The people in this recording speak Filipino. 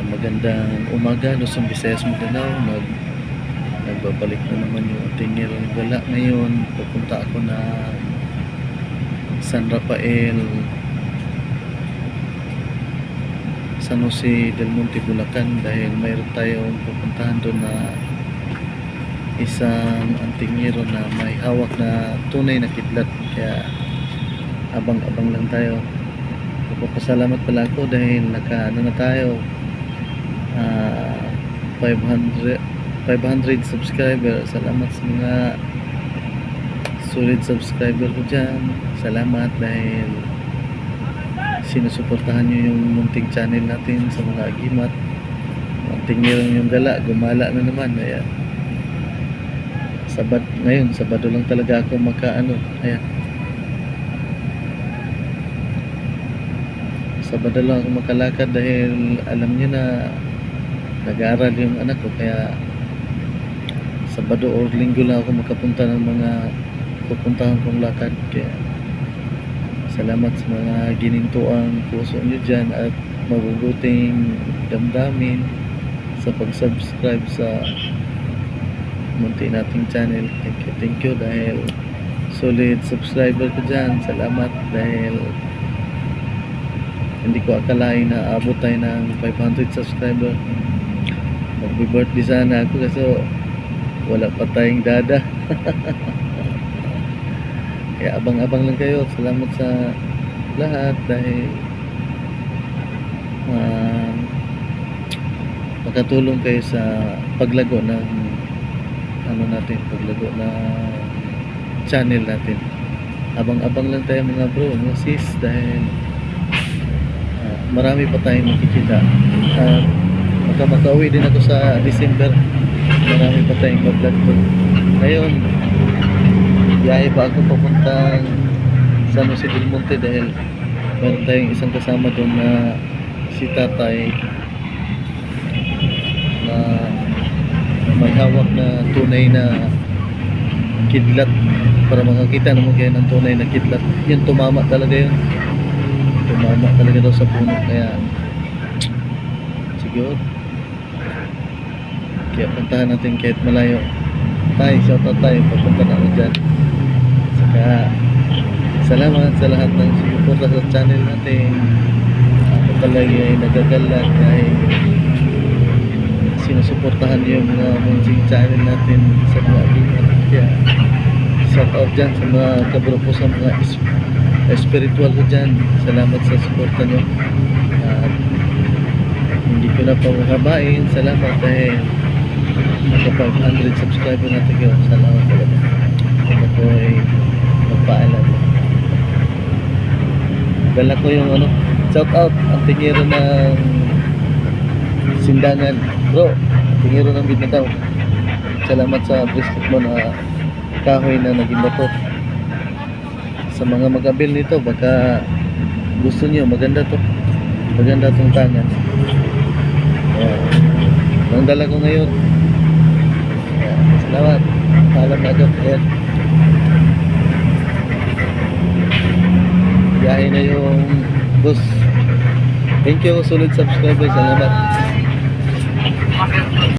Magandang umaga, Luzon, Visayas, Mindanao. Nagbabalik na naman yung ating Ngayong Gala ngayon. Pupunta ako na San Rafael, San Jose del Monte, Bulacan, dahil mayroon tayong pupuntahan doon na isang antingero na may hawak na tunay na kidlat, kaya abang-abang lang tayo. Nagpapasalamat pala ako dahil naka-ano na tayo, 500 subscriber. Salamat sa mga solid subscriber ko dyan. Salamat dahil sinusuportahan nyo yung munting channel natin sa mga agimat. Munting meron yung gala, gumala na naman. Ayan, ngayon Sabado lang talaga ako ayan, Sabado lang ako makalakad dahil alam nyo na nag-aaral yung anak ko, kaya Sabado o Linggo lang ako makapunta ng mga pupuntahan kong lakad. Kaya salamat sa mga ginintuang puso nyo dyan at mabubuting damdamin sa pag-subscribe sa munti nating channel. Thank you dahil solid subscriber ko dyan. Salamat dahil hindi ko akalain na abot tayo ng 500 subscriber. Magbe-birthday sana ako kasi wala pa tayong dada. Kaya abang-abang lang kayo. Salamat sa lahat dahil makatulong kayo sa paglago ng paglago ng channel natin. Abang-abang lang tayo mga bro, mga sis, dahil marami pa tayong makikita. Makauwi din ako sa December. Marami pa tayong vlog doon. Ngayon, biyahe pa ako papuntang San Jose del Monte dahil meron tayong isang kasama doon na si tatay na may hawak na tunay na kidlat. Para makakita naman kayo ng tunay na kidlat. Yun, tumama talaga yun. Tumama talaga daw sa puno. Kaya siguro kaya puntahan natin kahit malayo. Shoutout tayo, papunta na ako dyan. Saka salamat sa lahat ng sumuporta sa channel natin. Ako talaga ay nagagalat dahil sinusuportahan niyo yung mga munting channel natin sa mga agimat. Kaya shoutout dyan sa mga kabro ko, sa mga spiritual ko dyan. Salamat sa suporta nyo. Hindi ko na pamahabain. Salamat dahil naka 500 subscriber natin kayo. Salamat talaga. Ako ay magpaalam. Dala ko yung shout out ang tingero ng Sindangan, bro. Tingero ng Bidnataw. Salamat sa bracelet mo na kahoy na naging bato. Sa mga mag-abil nito, baka gusto niyo, maganda to. Maganda tong tangan. Ang dala ko ngayon. Salamat. Paalam na agad. Ayan. Biyahe na yung bus. Thank you, solid subscribers. Salamat.